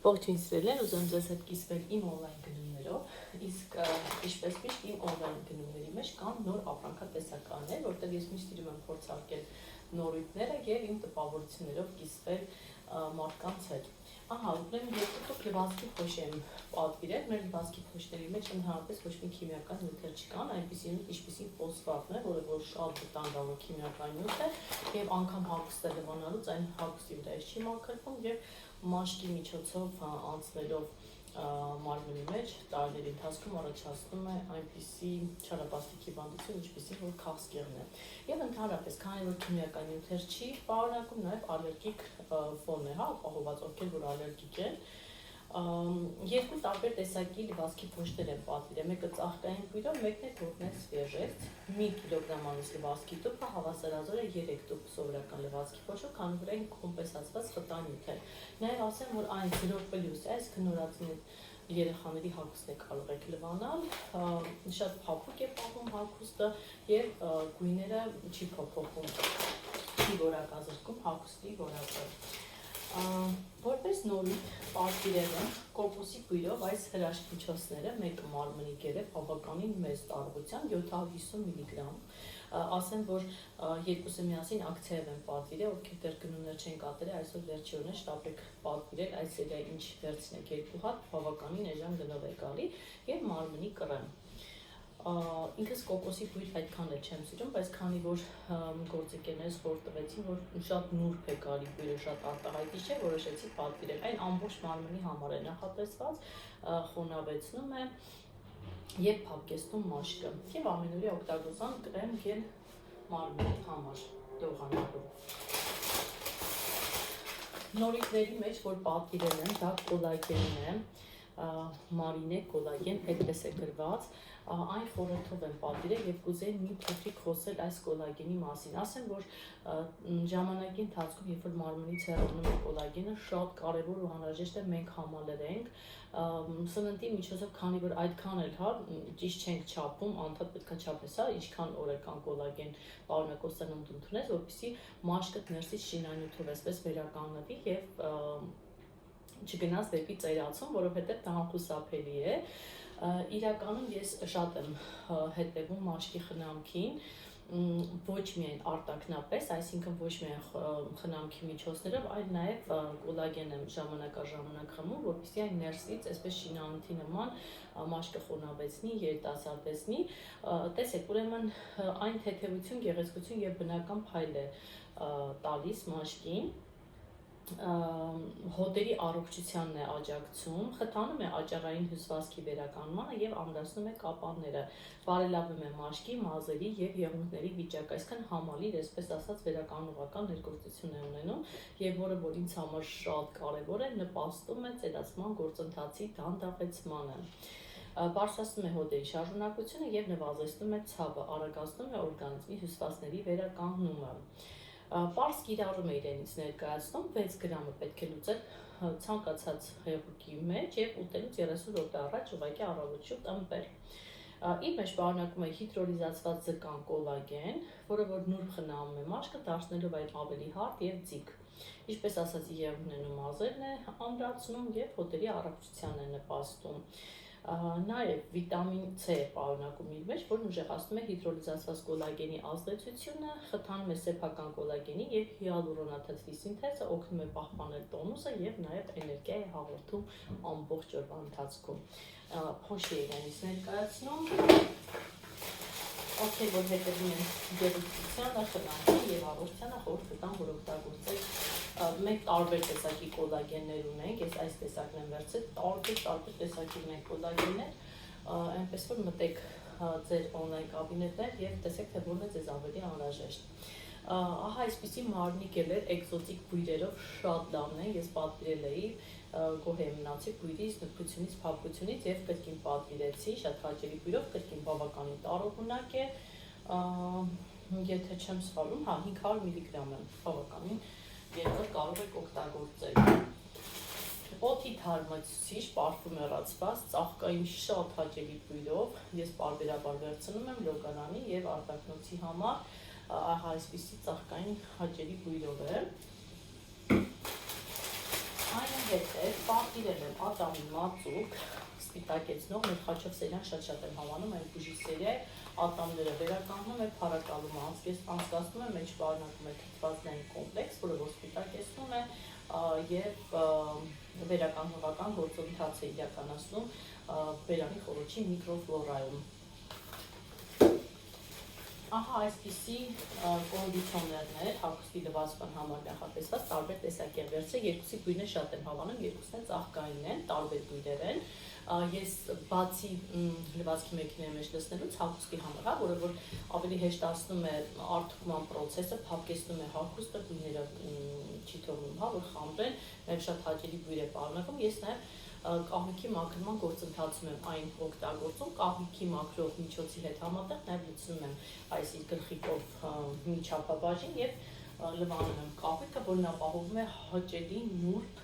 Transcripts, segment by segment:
Ողջույն սիրելիներ, ուզում ձեզ հետ կիսվել իմ օնլայն գնումներով, իսկ ինչպես միշտ իմ օնլայն գնումների մեջ կան նոր ապրանքատեսականներ, որտեղ ես միշտ սիրում եմ փորձարկել նորույթները եւ իմ տպավորություններով կիսվել մարդկանց հետ։ Ահա, ուրեմն երկու տուփ լվացքի փոշ եմ պատվիրել, մեր լվացքի փոշների մեջ ընդհանրապես ոչ մի քիմիական նյութեր չկան, այնպիսին ինչպիսին ֆոսֆատն է, որը որ շատ վտանգավոր քիմիական նյութ է, եւ անգամ հագուստը լվանալուց այն հագուստի վրա չի մաքրվում եւ մաշկի միջոցով անցնելով մարմնի մեջ տարիների ընթացքում առաջացնում է այնպիսի չարաբաստիկ հիվանդություն, ինչպիսին որ քաղցկեղն է։ Եվ ընդհանրապես, քանի որ քիմիական նյութեր չի պարունակում, նաև ալերգիկ ֆոն է, ապահոված, ովքեր որ ալերգիկ են։ Երկու տարբեր տեսակի լվացքի փոշներ են պատվիրել, մեկը ծաղկային բույրով, մեկն է թորտնես վեժեց, 1 կիլոգրամանոց լվացքի տուփը հավասարազոր է 3 տուփ սովորական լվացքի փոշով, քանի որ այն կոմպենսացված խտանյութ է։ Նաև ասեմ, որ այն 0+, այսինքն նորածին երեխաների հագուստն է կարող եք լվանալ, շատ փափուկ է պահում հագուստը եւ գույները չի փոփոխում, չի որակազրկում հագուստի որակը։ Որպես նորույթ պատվիրել եմ կոկոսի բույրով այս հրաշք միջոցները, մեկը մարմնի գերեվ բավականին մեծ տարողությամբ 750 մգ։ Ասեմ, որ երկուսը միասին ակցիայով են պատվիրել, ովքեր դեռ գնումներ չեն կատարել, այսօր վերջի օրն է շտապեք պատվիրել, այս սերիայի ինչ վերցնեք 2 հատ, բավականին էժան գնով է գալի եւ մարմնի կրեմ։ Ինքս կոկոսի բույր այդքան էլ չեմ սիրում, բայց քանի որ գործընկերներս խորհուրդ տվեցին, որ շատ նուրբ է գալի բույրը, շատ արտահայտիչ է, որոշեցի պատվիրել։ Այն ամբողջ մարմնի համար է նախատեսված, խոնավեցնում է եւ փափկեցնում մաշկը եւ ամենօրյա օգտագործան կրեմ գել մարմնի համար դողանալու։ Նորույթների մեջ, որ պատվիրել եմ, դա կոլագենն է, մարինե կոլագեն, այդպես է գրված, այն խորհրդով եմ պատվիրել եւ կուզեի մի փոքրիկ խոսել այս կոլագենի մասին։ Ասեմ, որ ժամանակի ընթացքում, երբ որ մարմնից հեռանում է կոլագենը, շատ կարեւոր ու անհրաժեշտ է մենք համալրենք սննդի միջոցով, քանի որ այդքան էլ ճիշտ չենք չափում, անդադ պետքա չափես, ինչքան օրական կոլագեն պարունակող սնունդ ընդունես, որպեսզի մաշկդ ներսից շինանյութով այսպես վերականգնվի եւ չգնաս դեպի ծերացում, որովհետեւ դա անխուսափելի է։ Իրականում ես շատ եմ հետևում մաշկի խնամքին, ոչ միայն արտաքնապես, այսինքն ոչ միայն խնամքի միջոցներով, այլ նաև կոլագեն եմ ժամանակ առ ժամանակ խմում, որպեսզի այն ներսից այսպես շինանյութի նման մաշկը խոնավեցնի, երիտասարդեցնի։ Տեսեք, ուրեմն այն թեթևություն, գեղեցկություն եւ բնական փայլ է տալիս մաշկին, հոտերի առողջությանն է աջակցում, խթանում է աճառային հյուսվածքի վերականգնմանը եւ ամրացնում է կապանները, բարելավում է մաշկի, մազերի եւ եղունգների վիճակը, այսինքն համալիր, այսպես ասած, վերականգնողական ներգործություն է ունենում եւ որը որ ինձ համար շատ կարեւոր է, նպաստում է ծերացման գործընթացի դանդաղեցմանը։ Բարձրացնում է հոտերի շարժունակությունը եւ նվազեցնում է ցավը, արագացնում է օրգանիզմի հյուսվածքների վերականգնումը։ Պարզ կիրառում է իրենից ներկայացնում 6 գրամը պետք է լուծել ցանկացած հեղուկի մեջ եւ ուտելուց 30 րոպե առաջ ուղղակի առավոտ շուտ ըմպել։ Իր մեջ պարունակում է հիդրոլիզացված ձկան կոլագեն, որը որ նուրբ խնամում է մաշկը, դարձնելով այն ավելի հարթ եւ ձիգ։ Ինչպես ասած, եղունգներն ու մազերն է ամրացնում եւ հոտերի առողջությանն է նպաստում։ Նաև վիտամին C է պարունակում իր մեջ, որն ուժեղացնում է հիդրոլիզացված կոլագենի ազդեցությունը, խթանում է սեփական կոլագենի եւ հիալուրոնաթթվի սինթեզը, օգնում է պահպանել տոնուսը եւ նաև էներգիա է հաղորդում ամբողջ օրվա ընթացքում։ Փոշի իրենից ներկայացնում, ովքեր որ հետևում են գեղեցկությանը, խնամքին եւ առողջությանը, խորհուրդ կտամ, որ օգտագործեք։ Մենք տարբեր տեսակի կոլագեններ ունենք, ես այս տեսակն եմ վերցրել, տարբեր տեսակի ունենք կոլագեններ, այնպես որ մտեք ձեր օնլայն կաբինետներ եւ տեսեք, թե որն է ձեզ ավելի անհրաժեշտ։ Ահա այսպիսի մարմնի գելեր էկզոտիկ բույրերով շատ լավն են, ես պատվիրել էի գոհեմնացի բույրից, նրբությունից, փափկությունից եւ կրկին պատվիրեցի, շատ հաճելի բույրով, կրկին բավականին տարողունակ է, եթե չեմ սխալվում, 500 մգ է, բավականին երկրորդ կարող եք օգտագործել։ Օդի թարմացուցիչ, պարֆումերացված, ծաղկային շատ հաճելի բույրով, ես պարբերաբար վերցնում եմ լոգանանի եւ արտաքնոցի համար, այսպիսի ծաղկային հաճելի բույրով է։ Այն հետ է պատիրել եմ ատամի մածուկ, սպիտակեցնող, մեր խաչով սերիան շատ եմ հավանում, այն բուժի սերիա է, ատամները վերականգնում է, փարակալումը անցկացնում է, մեջ պարունակում է թթվածնային կոմպլեքս, որը որ սպիտակեցնում է և վերականգնողական գործընթաց է իրականացնում բերանի խոռոչի միկրոֆլորայում։ Ահա այսպիսի կոնդիցիոներներ, հագուստի լվացման համար նախատեսված տարբեր տեսակի վերցրել, երկուսի բույրը շատ եմ հավանում, երկուսն էլ ծաղկային են, տարբեր բույրեր են։ Ես բացի լվացքի մեքենայի մեջ լցնելուց հագուստի համար, որը որ ավելի հեշտացնում է արտուկման process-ը, փափկեցնում է հագուստը, բույրերը չի թողնում, որ խամրեն, նաև շատ հաճելի բույր է պարունակում, ես նաև կահույքի մաքրման գործընթացում եմ այն օգտագործում, կահույքի մաքրող միջոցի հետ համատեղ նաև լցնում եմ այս իր գլխիկով մի չափաբաժին և լվանում եմ կահույքը, որն ապահովում է հաճելի նուրբ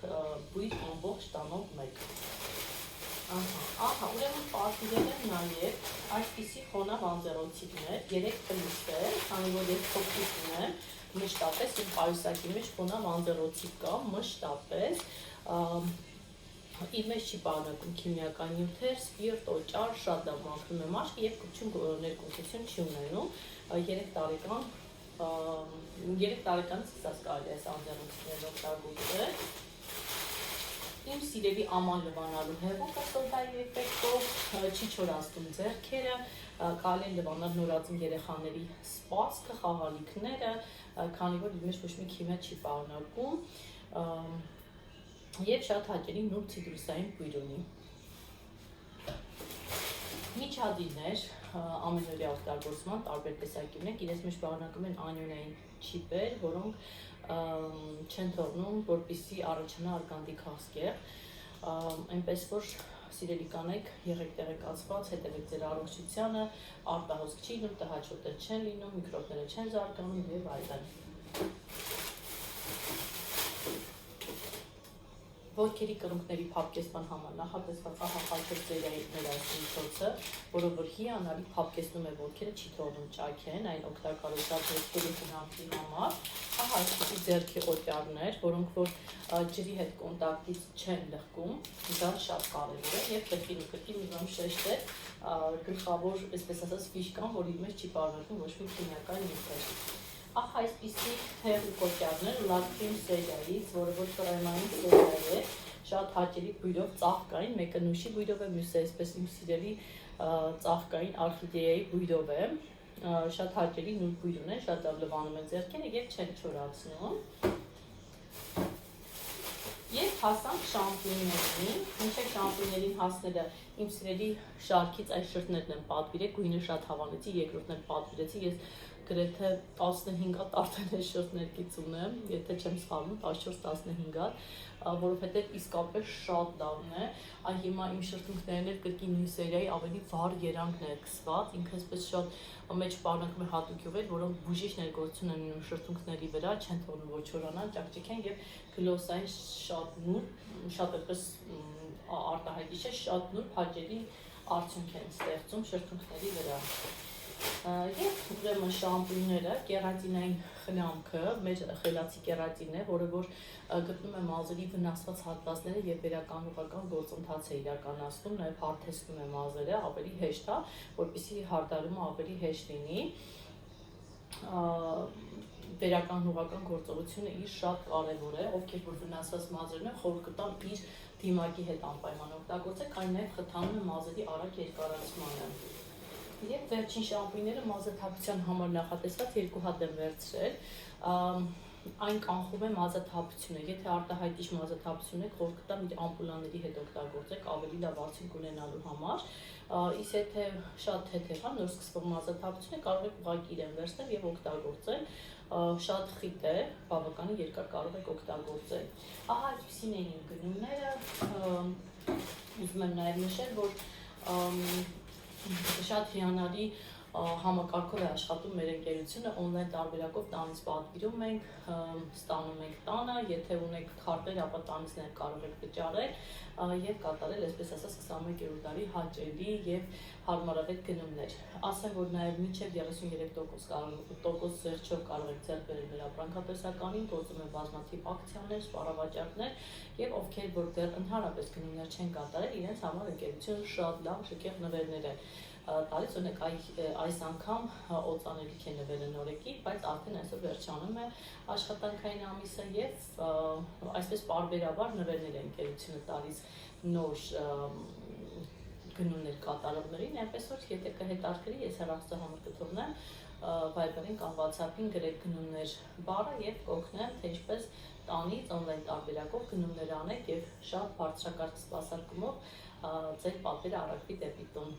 բույր ամբողջ տանով մեկ։ Ահա, ուրեմն պատվիրել եմ նաև այսպիսի խոնավ անձեռոցիկներ, 3 պլիսեր, քանի որ ես փոքրիկ ունեմ, մշտապես իմ պայուսակի մեջ խոնավ անձեռոցիկ կա, մշտապես իր մեջ չի պարունակում քիմիական նյութեր, սպիրտ, օճառ, շատ լավ մաքրում է մաշկը և կպչուն ներկայացություն չի ունենում, 3 տարեկանից սկսած կարելի է այս անձեռոցիկներն օգտագործել։ Իմ սիրելի աման լվանալու հեղուկը սոդայի էֆեկտով, չի չորացնում ձեռքերը, կարելի է լվանալ նորածին երեխաների սպասքը, խաղալիքները, քանի որ իր մեջ ոչ մի քիմիա չի պարունակում և շատ հաճելի նուրբ ցիտրուսային բույր ունի։ Միջադիրներ ամենօրյա օգտագործման տարբեր տեսակի ունենք, իրենց մեջ պարունակում են անիոնային չիպեր, որոնք չեն թողնում, որպեսզի առաջանա արգանդիկ հասկեղ, այնպես որ սիրելի կանայք, եղեք տեղեկացված, հետևեք ձեր առողջությանը, արտահոսք չի լինում, տհաճոտեր չեն լինում, միկրոբները չեն զարգանում և այլն։ Ոտքերի կռունկների փափկեցման համար նախատեսված ահա խաչով սերիայի այս միջոցը, որը որ հիանալի փափկեցնում է ոտքերը, չի թողնում ճաքեն, այն օգտակար է ոտքերի բնույթի համար։ Ահա այսպիսի ձեռքի օճառներ, որոնք որ ջրի հետ կոնտակտից չեն լղկում, դա շատ կարևոր է և կրկին ուզում շեշտել գլխավոր, այսպես ասած, ֆիշկան, որ իր մեջ չի պարունակում ոչ մի քիմիական նյութեր։ Ահա այսպիսի հեղուկ օճառներ լակրիմ սերիայից, որը որ կրեմային սերիա է, շատ հաճելի բույրով ծաղկային, մեկը նուշի բույրով է, մյուսը այսպես իմ սիրելի ծաղկային օրխիդեայի բույրով է, շատ հաճելի նուրբ բույր ունեն, շատ լավ լվանում են ձեռքերը և չեն չորացնում։ Եվ հասանք շամպունյներին, մինչև շամպունյներին հասնելը իմ սիրելի շարքից այս շրթներն եմ պատվիրել, գույնը շատ հավանեցի, երկրորդն էլ պատվիրեցի, ես գրեթե 15 հատ արդեն շրթներքից ունեմ, եթե չեմ սխալվում, 14-15 հատ, որովհետև իսկապես շատ լավն է, հիմա իմ շրթունքներն էլ կրկին նույն սերիայի ավելի վառ երանգն է սկսված, ինքը այսպես շատ մեջ պարունակում է հատուկ յուղեր, որոնք բուժիչ ներգործություն են ունենում շրթունքների վրա, չեն թողնում ոչ չորանան, ճաքճքեն և գլոսային շատ նուրբ, շատ այդպես արտահայտիչ է, շատ նուրբ հաճելի արդյունք են ստեղծում շրթունքների վրա։ Եվ ուրեմն շամպունյները, կերատինային խնամքը, մեր խելացի կերատինն է, որը որ գտնում է մազերի վնասված հատվածները և վերականգնողական գործընթաց է իրականացնում, նաև հարթեցնում է մազերը, ավելի հեշտ է, որպեսզի հարդարումը ավելի հեշտ լինի։ Վերականգնողական գործողությունը իր շատ կարևոր է, ովքեր որ վնասված մազերն են, խոր կտամ իր դիմակի հետ անպայման օգտագործեք, այն նաև խթանում է մազերի արագ երկարացմանը։ Եվ վերջին շամպունյները մազաթափության համար նախատեսված 2 հատ եմ վերցրել, այն կանխում է մազաթափությունը, եթե արտահայտիչ մազաթափություն եք, խոր կտամ իր ամպուլաների հետ օգտագործեք ավելի լավ արդյունք ունենալու համար, իսկ եթե շատ թեթև է, նոր սկսվող մազաթափություն է, կարող եք ուղղակի իրեն վերցնել և օգտագործել, շատ խիտ է, բավականին երկար կարող եք օգտագործել։ Ահա այսպիսին են իմ գնումները, ուզում եմ նաև նշել, որ շատ հիանալի համակարգով է աշխատում մեր ընկերությունը, on-line տարբերակով տանից պատվիրում ենք, ստանում ենք տանը, եթե ունեք քարտեր, ապա տանից նաև կարող եք վճարել եւ կատարել, այսպես ասած, 21-րդ տարի հաճելի եւ հարմարավետ գնումներ։ Ասեմ, որ նաև մինչև 33% զեղչով կարող եք ձեռք բերել մեր ապրանքատեսականին, գործում են բազմաթիվ ակցիաներ, սպառավաճառներ եւ ովքեր որ դեռ ընդհանրապես գնումներ չեն կատարել, իրենց համար ընկերությունը շատ լավ շքեղ նվերներ է տալիս, օրինակ այս անգամ օծանելիք է նվերը նորեկի, բայց արդեն այսօր վերջանում է աշխատանքային ամիսը եւ այսպես պարբերաբար նվերներ է ընկերությունը տալիս նոր գնումներ կատարողներին, այնպես որ եթե կհետաքրքրի, ես հեռախոսահամար կթողնեմ Viber-ին կամ WhatsApp-ին գրեք գնումներ բառը եւ կօգնեմ, թե ինչպես տանից on-line տարբերակով գնումներ անեք եւ շատ բարձրակարգ սպասարկումով ձեր պատվերը առաքվի դեպի տուն։